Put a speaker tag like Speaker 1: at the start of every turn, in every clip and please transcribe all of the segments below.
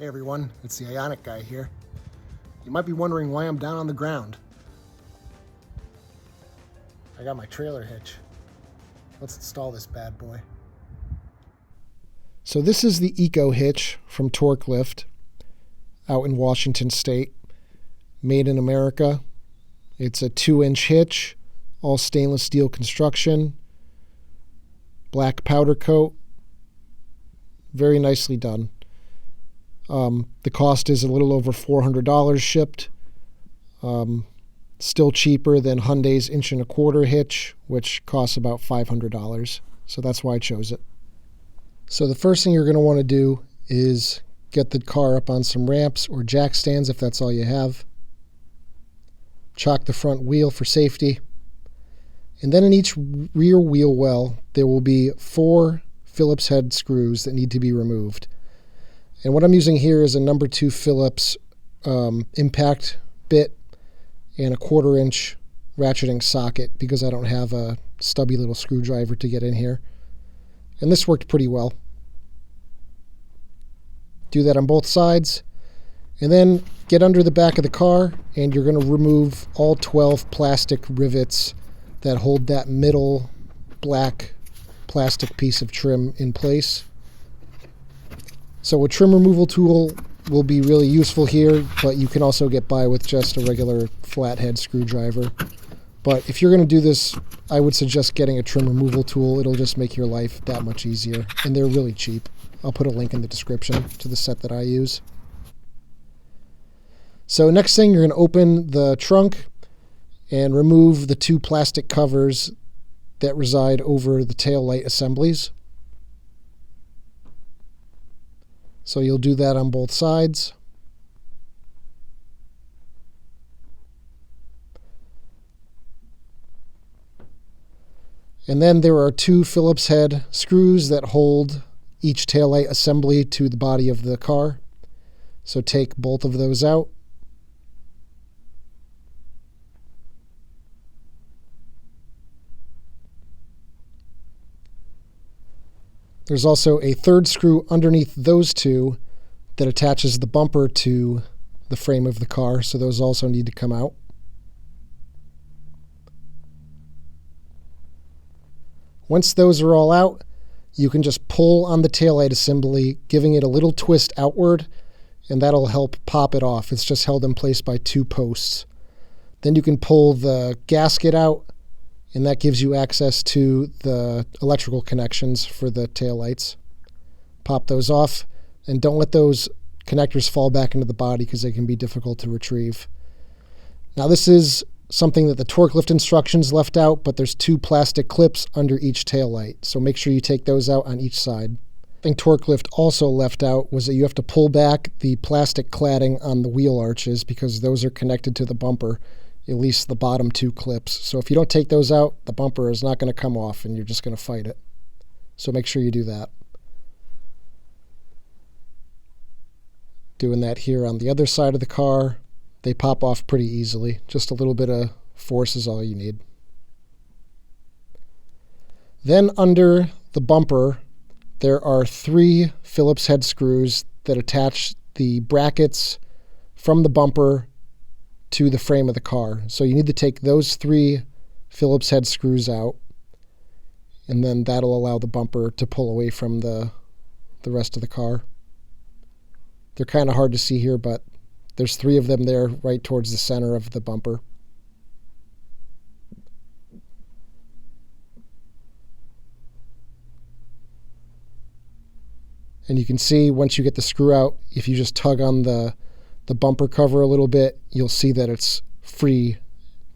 Speaker 1: Hey everyone, it's the Ioniq guy here. You might be wondering why I'm down on the ground. I got my trailer hitch. Let's install this bad boy. So this is the Eco hitch from Torklift out in Washington State. Made in America. It's a 2-inch hitch, all stainless steel construction, black powder coat. Very nicely done. The cost is a little over $400 shipped. Still cheaper than Hyundai's 1.25" hitch, which costs about $500. So that's why I chose it. So the first thing you're going to want to do is get the car up on some ramps or jack stands if that's all you have. Chock the front wheel for safety. And then in each rear wheel well, there will be 4 Phillips head screws that need to be removed. And what I'm using here is a number 2 Phillips impact bit and a 1/4-inch ratcheting socket because I don't have a stubby little screwdriver to get in here. And this worked pretty well. Do that on both sides. And then get under the back of the car and you're going to remove all 12 plastic rivets that hold that middle black plastic piece of trim in place. So a trim removal tool will be really useful here, but you can also get by with just a regular flathead screwdriver. But if you're going to do this, I would suggest getting a trim removal tool. It'll just make your life that much easier, and they're really cheap. I'll put a link in the description to the set that I use. So next thing, you're going to open the trunk and remove the 2 plastic covers that reside over the tail light assemblies. So you'll do that on both sides. And then there are 2 Phillips head screws that hold each taillight assembly to the body of the car. So take both of those out. There's also a 3rd screw underneath those 2 that attaches the bumper to the frame of the car, so those also need to come out. Once those are all out, you can just pull on the taillight assembly, giving it a little twist outward, and that'll help pop it off. It's just held in place by 2 posts. Then you can pull the gasket out, and that gives you access to the electrical connections for the taillights. Pop those off, and don't let those connectors fall back into the body because they can be difficult to retrieve. Now this is something that the Torklift instructions left out, but there's 2 plastic clips under each taillight, so make sure you take those out on each side. The thing Torklift also left out was that you have to pull back the plastic cladding on the wheel arches because those are connected to the bumper, at least the bottom 2 clips. So if you don't take those out, the bumper is not going to come off and you're just going to fight it. So make sure you do that. Doing that here on the other side of the car. They pop off pretty easily. Just a little bit of force is all you need. Then under the bumper, there are 3 Phillips head screws that attach the brackets from the bumper to the frame of the car. So you need to take those 3 Phillips head screws out, and then that'll allow the bumper to pull away from the rest of the car. They're kind of hard to see here, but there's 3 of them there right towards the center of the bumper. And you can see once you get the screw out, if you just tug on the bumper cover a little bit, you'll see that it's free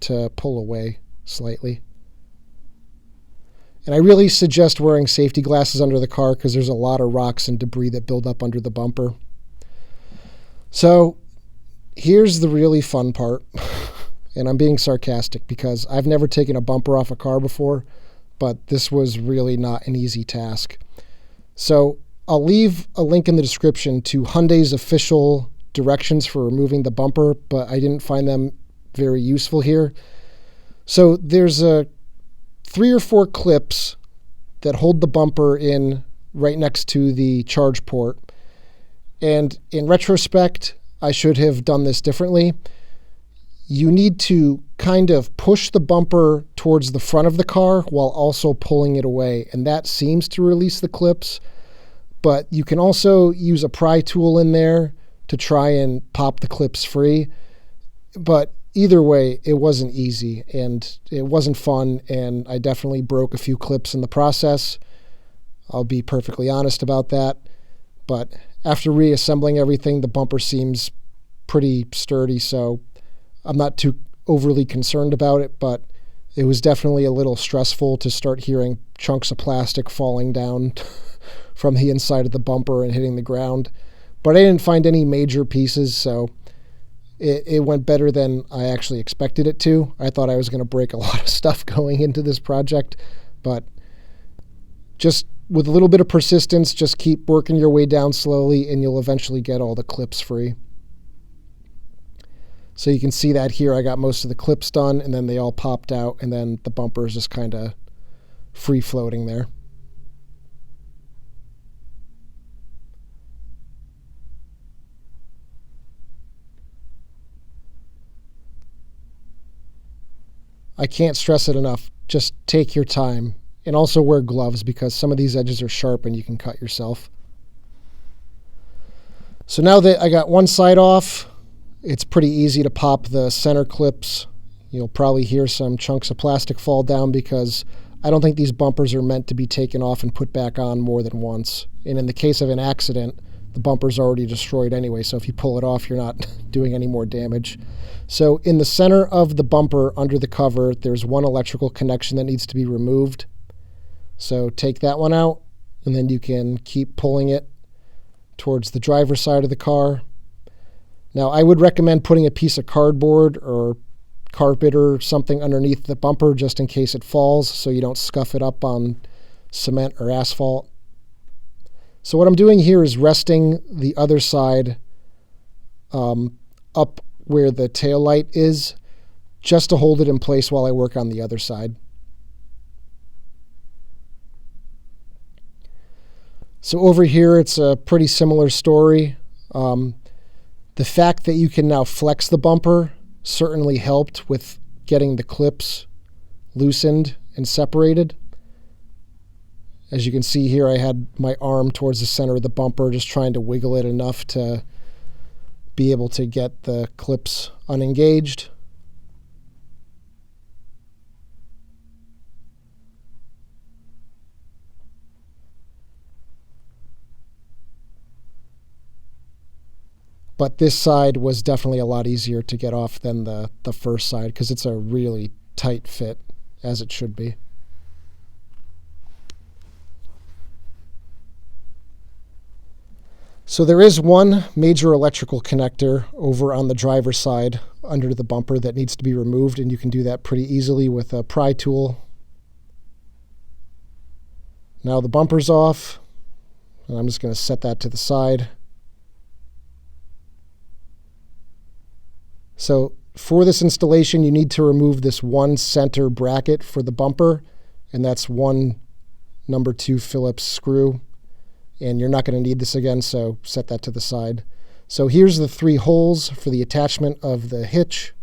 Speaker 1: to pull away slightly. And I really suggest wearing safety glasses under the car because there's a lot of rocks and debris that build up under the bumper. So here's the really fun part, and I'm being sarcastic because I've never taken a bumper off a car before, but this was really not an easy task. So I'll leave a link in the description to Hyundai's official directions for removing the bumper, but I didn't find them very useful here. So there's 3 or 4 clips that hold the bumper in right next to the charge port. And in retrospect, I should have done this differently. You need to kind of push the bumper towards the front of the car while also pulling it away. And that seems to release the clips. But you can also use a pry tool in there to try and pop the clips free. But either way, it wasn't easy and it wasn't fun. And I definitely broke a few clips in the process. I'll be perfectly honest about that. But after reassembling everything, the bumper seems pretty sturdy, so I'm not too overly concerned about it, but it was definitely a little stressful to start hearing chunks of plastic falling down from the inside of the bumper and hitting the ground. But I didn't find any major pieces, so it went better than I actually expected it to. I thought I was going to break a lot of stuff going into this project, but just with a little bit of persistence, just keep working your way down slowly and you'll eventually get all the clips free. So you can see that here I got most of the clips done and then they all popped out and then the bumper is just kind of free floating there. I can't stress it enough. Just take your time. And also wear gloves because some of these edges are sharp and you can cut yourself. So now that I got one side off, it's pretty easy to pop the center clips. You'll probably hear some chunks of plastic fall down because I don't think these bumpers are meant to be taken off and put back on more than once. And in the case of an accident, the bumper's already destroyed anyway, so if you pull it off, you're not doing any more damage. So in the center of the bumper under the cover, there's one electrical connection that needs to be removed. So take that one out, and then you can keep pulling it towards the driver's side of the car. Now, I would recommend putting a piece of cardboard or carpet or something underneath the bumper just in case it falls so you don't scuff it up on cement or asphalt. So what I'm doing here is resting the other side up where the tail light is just to hold it in place while I work on the other side. So over here, it's a pretty similar story. The fact that you can now flex the bumper certainly helped with getting the clips loosened and separated. As you can see here, I had my arm towards the center of the bumper, just trying to wiggle it enough to be able to get the clips unengaged. But this side was definitely a lot easier to get off than the first side because it's a really tight fit, as it should be. So there is one major electrical connector over on the driver's side under the bumper that needs to be removed, and you can do that pretty easily with a pry tool. Now the bumper's off, and I'm just going to set that to the side. So for this installation, you need to remove this one center bracket for the bumper, and that's one number 2 Phillips screw. And you're not going to need this again, so set that to the side. So here's the 3 holes for the attachment of the hitch.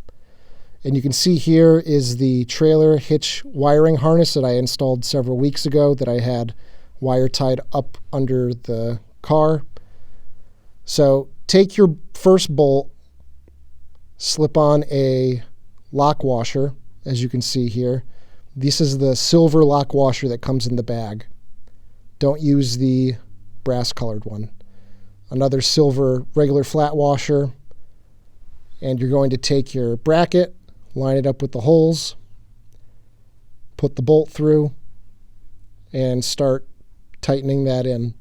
Speaker 1: And you can see here is the trailer hitch wiring harness that I installed several weeks ago that I had wire tied up under the car. So take your first bolt, slip on a lock washer, as you can see here. This is the silver lock washer that comes in the bag. Don't use the brass colored one. Another silver regular flat washer, and you're going to take your bracket, line it up with the holes, put the bolt through, and start tightening that in.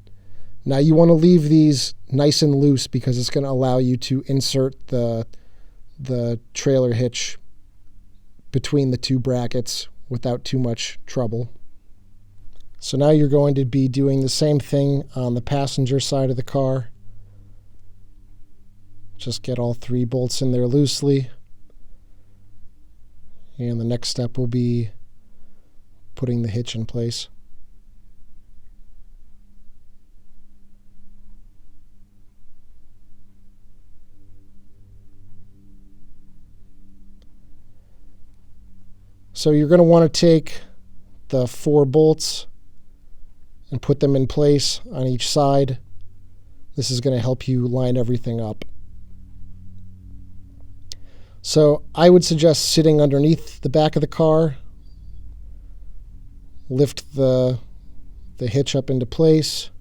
Speaker 1: Now you want to leave these nice and loose because it's going to allow you to insert the trailer hitch between the 2 brackets without too much trouble. So now you're going to be doing the same thing on the passenger side of the car. Just get all 3 bolts in there loosely. And the next step will be putting the hitch in place. So you're going to want to take the 4 bolts and put them in place on each side. This is going to help you line everything up. So I would suggest sitting underneath the back of the car, lift the hitch up into place,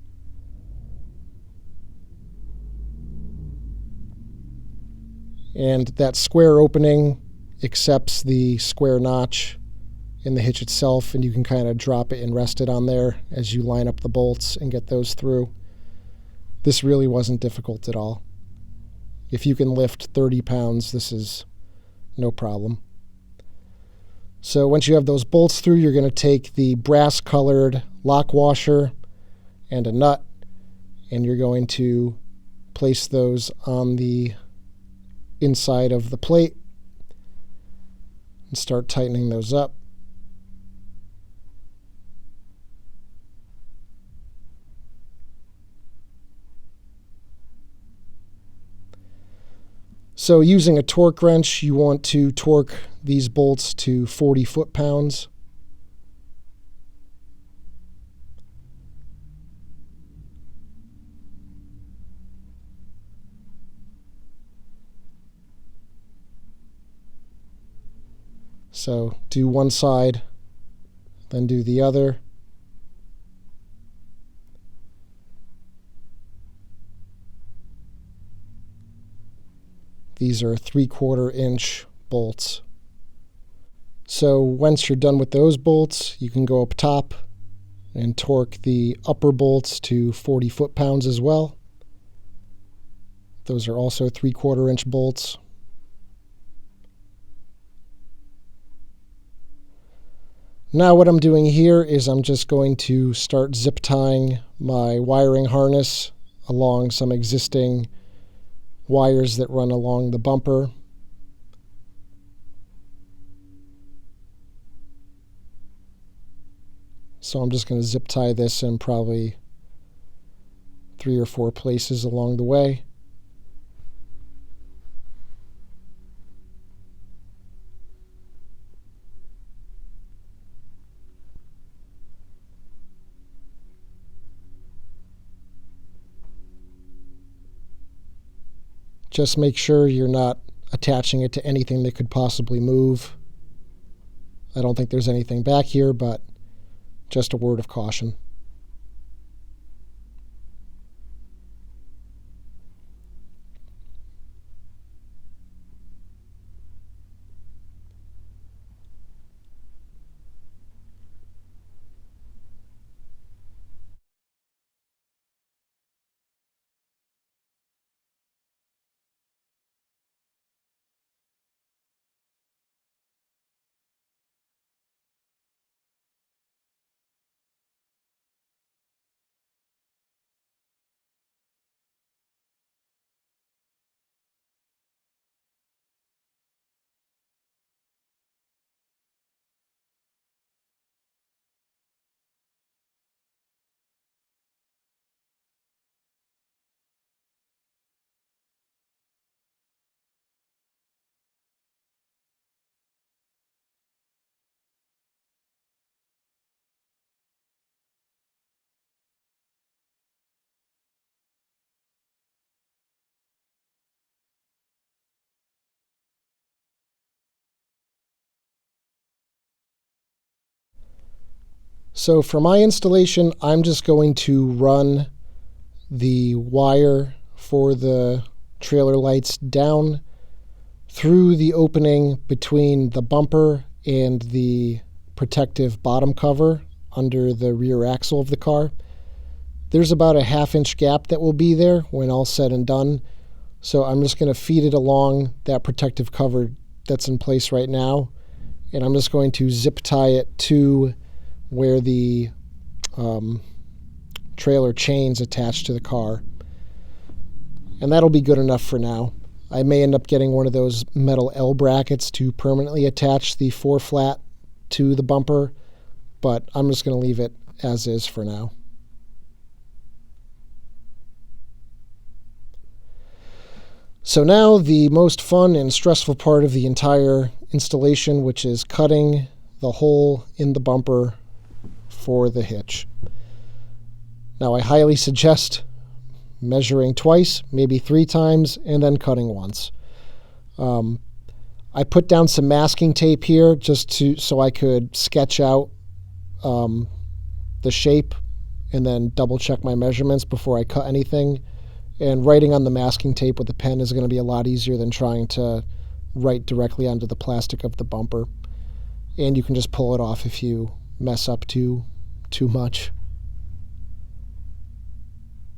Speaker 1: and that square opening accepts the square notch in the hitch itself, and you can kind of drop it and rest it on there as you line up the bolts and get those through. This really wasn't difficult at all. If you can lift 30 pounds, this is no problem. So once you have those bolts through, you're going to take the brass-colored lock washer and a nut, and you're going to place those on the inside of the plate and start tightening those up. So using a torque wrench, you want to torque these bolts to 40 foot-pounds. So do one side, then do the other. These are 3/4 inch bolts. So once you're done with those bolts, you can go up top and torque the upper bolts to 40 foot-pounds as well. Those are also 3/4 inch bolts. Now what I'm doing here is I'm just going to start zip tying my wiring harness along some existing wires that run along the bumper. So I'm just going to zip tie this in probably 3 or 4 places along the way. Just make sure you're not attaching it to anything that could possibly move. I don't think there's anything back here, but just a word of caution. So for my installation, I'm just going to run the wire for the trailer lights down through the opening between the bumper and the protective bottom cover under the rear axle of the car. There's about a 1/2 inch gap that will be there when all's said and done. So I'm just going to feed it along that protective cover that's in place right now. And I'm just going to zip tie it to where the trailer chain's attached to the car. And that'll be good enough for now. I may end up getting one of those metal L brackets to permanently attach the 4-flat to the bumper, but I'm just going to leave it as is for now. So now the most fun and stressful part of the entire installation, which is cutting the hole in the bumper for the hitch. Now I highly suggest measuring twice, maybe 3 times, and then cutting once. I put down some masking tape here just so I could sketch out the shape and then double check my measurements before I cut anything. And writing on the masking tape with a pen is going to be a lot easier than trying to write directly onto the plastic of the bumper. And you can just pull it off if you mess up too much.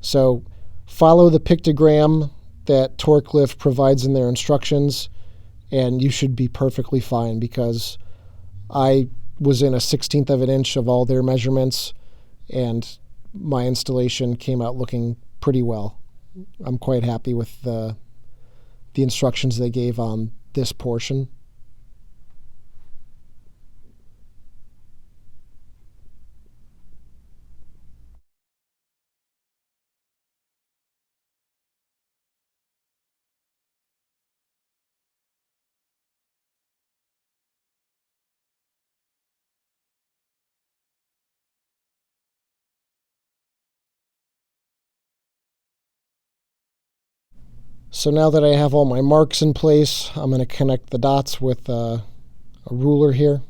Speaker 1: So follow the pictogram that Torklift provides in their instructions, and you should be perfectly fine, because I was in a 1/16 of an inch of all their measurements, and my installation came out looking pretty well. I'm quite happy with the instructions they gave on this portion. So now that I have all my marks in place, I'm going to connect the dots with a ruler here.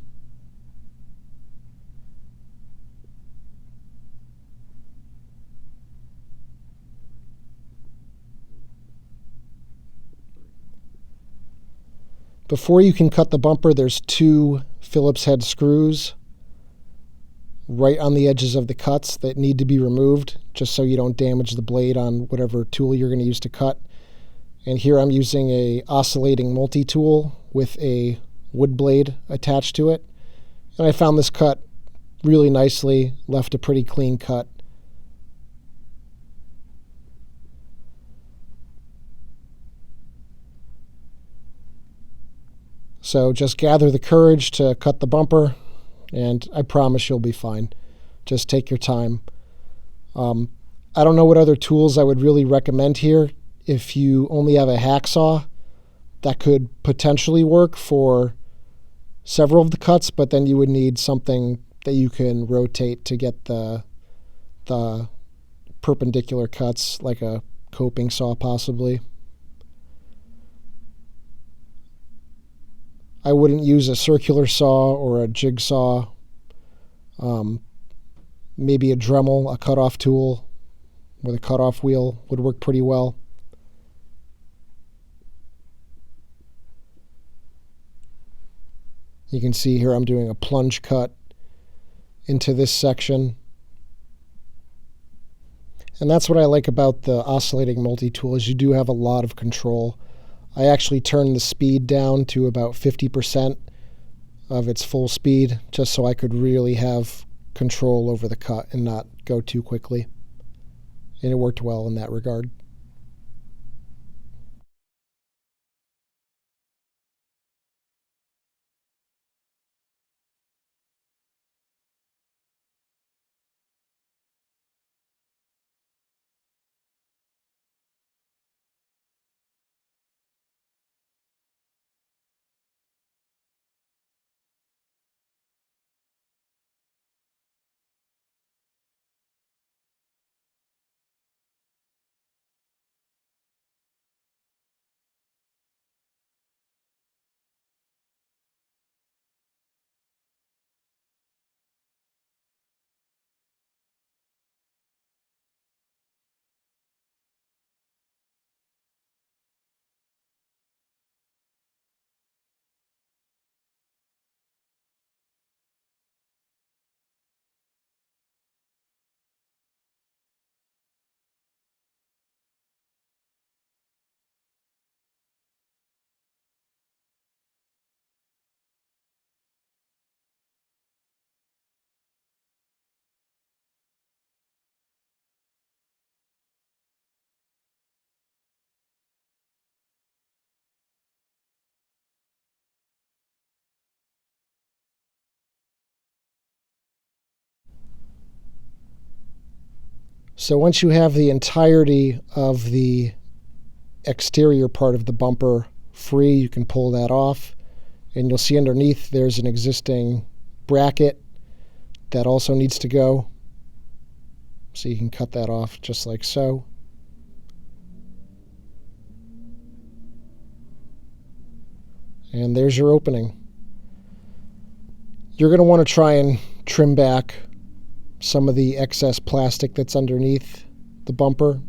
Speaker 1: Before you can cut the bumper, there's 2 Phillips head screws right on the edges of the cuts that need to be removed, just so you don't damage the blade on whatever tool you're going to use to cut. And here I'm using a oscillating multi-tool with a wood blade attached to it. And I found this cut really nicely, left a pretty clean cut. So just gather the courage to cut the bumper, and I promise you'll be fine. Just take your time. I don't know what other tools I would really recommend here. If you only have a hacksaw, that could potentially work for several of the cuts, but then you would need something that you can rotate to get the perpendicular cuts, like a coping saw possibly. I wouldn't use a circular saw or a jigsaw. Maybe a Dremel, a cutoff tool with a cutoff wheel would work pretty well. You can see here I'm doing a plunge cut into this section. And that's what I like about the oscillating multi-tool, is you do have a lot of control. I actually turned the speed down to about 50% of its full speed, just so I could really have control over the cut and not go too quickly. And it worked well in that regard. So once you have the entirety of the exterior part of the bumper free, you can pull that off. And you'll see underneath there's an existing bracket that also needs to go. So you can cut that off just like so. And there's your opening. You're going to want to try and trim back some of the excess plastic that's underneath the bumper.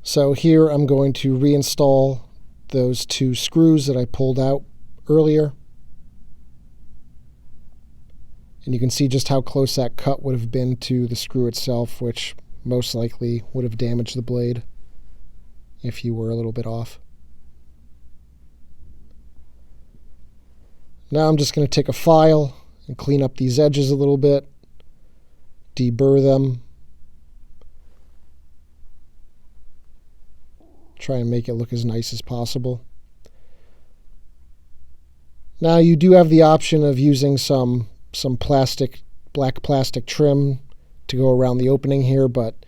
Speaker 1: So here I'm going to reinstall those two screws that I pulled out earlier. And you can see just how close that cut would have been to the screw itself, which most likely would have damaged the blade if you were a little bit off. Now I'm just going to take a file and clean up these edges a little bit, deburr them, try and make it look as nice as possible. Now you do have the option of using some black plastic trim to go around the opening here, but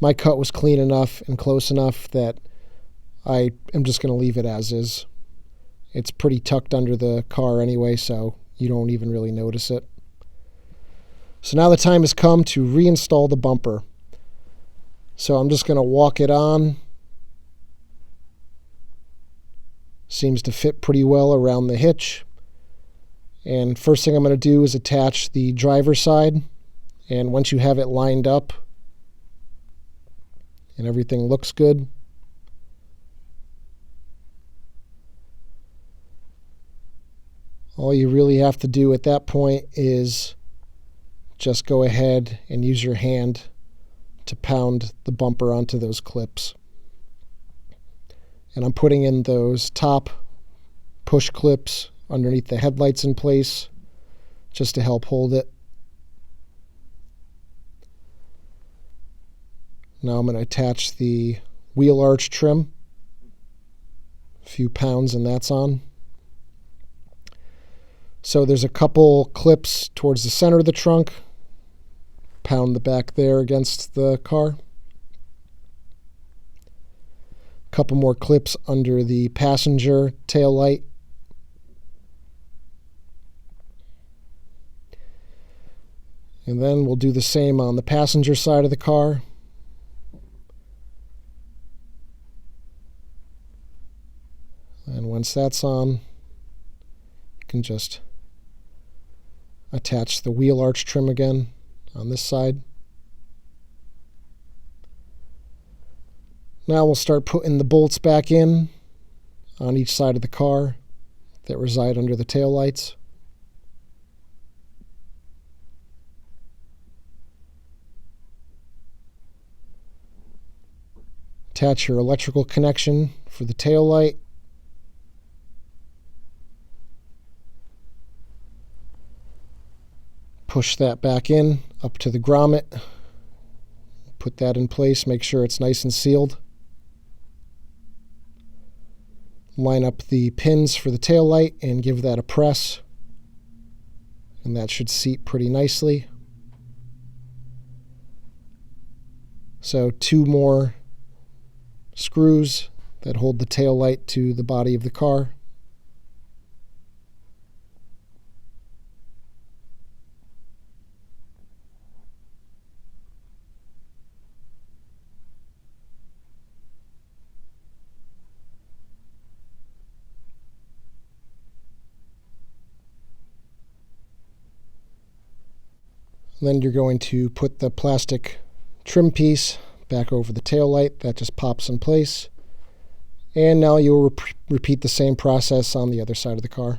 Speaker 1: my cut was clean enough and close enough that I am just going to leave it as is. It's pretty tucked under the car anyway, so you don't even really notice it. So now the time has come to reinstall the bumper. So I'm just going to walk it on. Seems to fit pretty well around the hitch. And first thing I'm going to do is attach the driver's side. And once you have it lined up and everything looks good, all you really have to do at that point is just go ahead and use your hand to pound the bumper onto those clips. And I'm putting in those top push clips underneath the headlights in place just to help hold it. Now I'm going to attach the wheel arch trim. A few pounds and that's on. So there's a couple clips towards the center of the trunk. Pound the back there against the car. A couple more clips under the passenger tail light. And then we'll do the same on the passenger side of the car. And once that's on, you can just attach the wheel arch trim again on this side. Now we'll start putting the bolts back in on each side of the car that reside under the taillights. Attach your electrical connection for the taillight. Push that back in up to the grommet. Put that in place, make sure it's nice and sealed. Line up the pins for the taillight and give that a press. And that should seat pretty nicely. So 2 more screws that hold the taillight to the body of the car. Then you're going to put the plastic trim piece back over the taillight. That just pops in place. And now you'll repeat the same process on the other side of the car.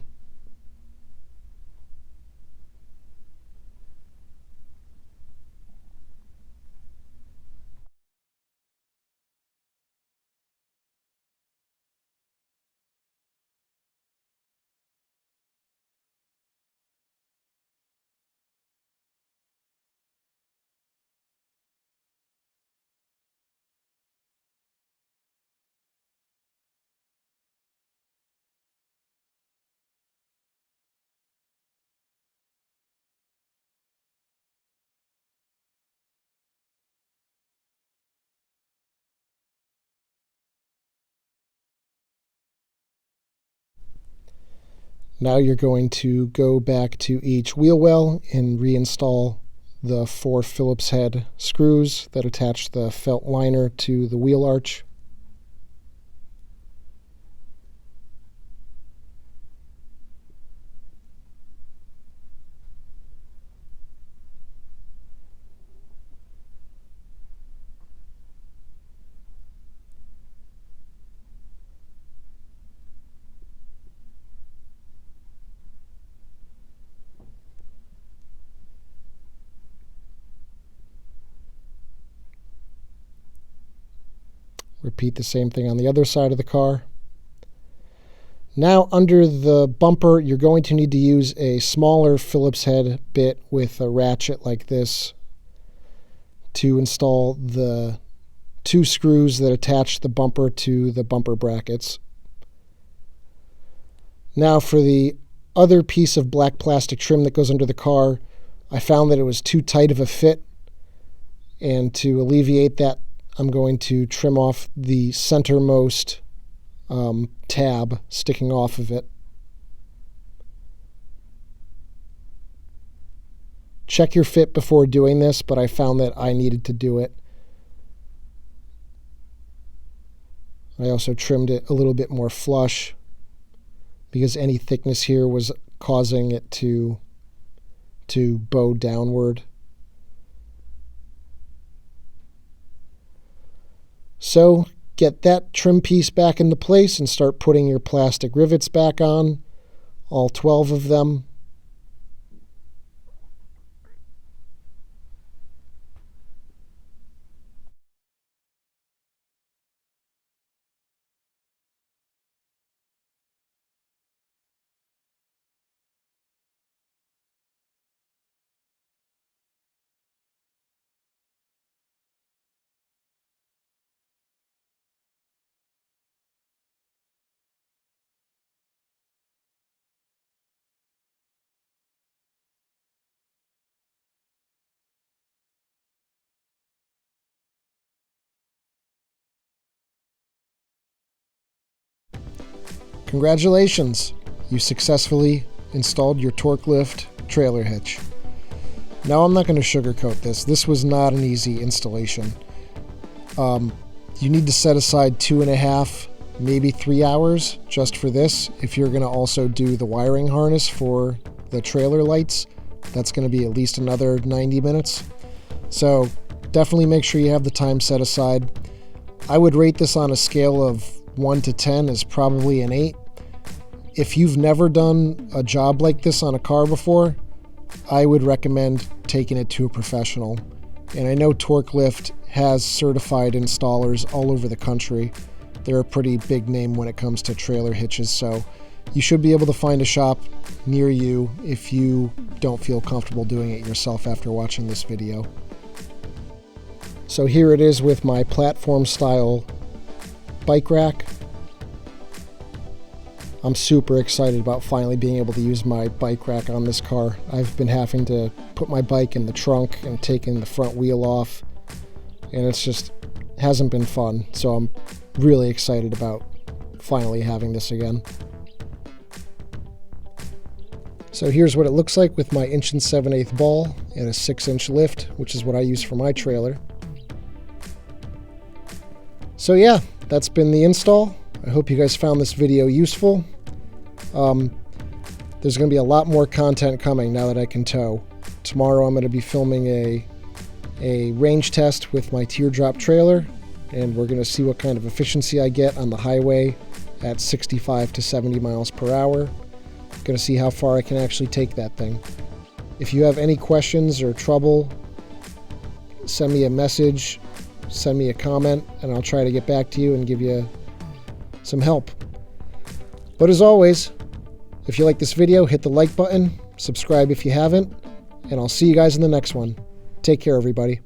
Speaker 1: Now you're going to go back to each wheel well and reinstall the 4 Phillips head screws that attach the felt liner to the wheel arch. Repeat the same thing on the other side of the car. Now under the bumper, you're going to need to use a smaller Phillips head bit with a ratchet like this to install the 2 screws that attach the bumper to the bumper brackets. Now for the other piece of black plastic trim that goes under the car, I found that it was too tight of a fit, and to alleviate that, I'm going to trim off the centermost tab sticking off of it. Check your fit before doing this, but I found that I needed to do it. I also trimmed it a little bit more flush because any thickness here was causing it to bow downward. So get that trim piece back into place and start putting your plastic rivets back on, all 12 of them. Congratulations! You successfully installed your Torklift trailer hitch. Now I'm not going to sugarcoat this. This was not an easy installation. You need to set aside 2.5, maybe 3 hours just for this. If you're going to also do the wiring harness for the trailer lights, that's going to be at least another 90 minutes. So definitely make sure you have the time set aside. I would rate this on a scale of 1 to 10 as probably an 8. If you've never done a job like this on a car before, I would recommend taking it to a professional. And I know Torklift has certified installers all over the country. They're a pretty big name when it comes to trailer hitches, so you should be able to find a shop near you if you don't feel comfortable doing it yourself after watching this video. So here it is with my platform style bike rack. I'm super excited about finally being able to use my bike rack on this car. I've been having to put my bike in the trunk and taking the front wheel off, and it's just hasn't been fun. So I'm really excited about finally having this again. So here's what it looks like with my 1 7/8" ball and a 6-inch lift, which is what I use for my trailer. So yeah, that's been the install. I hope you guys found this video useful. There's going to be a lot more content coming now that I can tow. Tomorrow I'm going to be filming a range test with my teardrop trailer, and we're going to see what kind of efficiency I get on the highway at 65 to 70 miles per hour. Going to see how far I can actually take that thing. If you have any questions or trouble, send me a message, send me a comment, and I'll try to get back to you and give you some help. But as always, if you like this video, hit the like button, subscribe if you haven't, and I'll see you guys in the next one. Take care, everybody.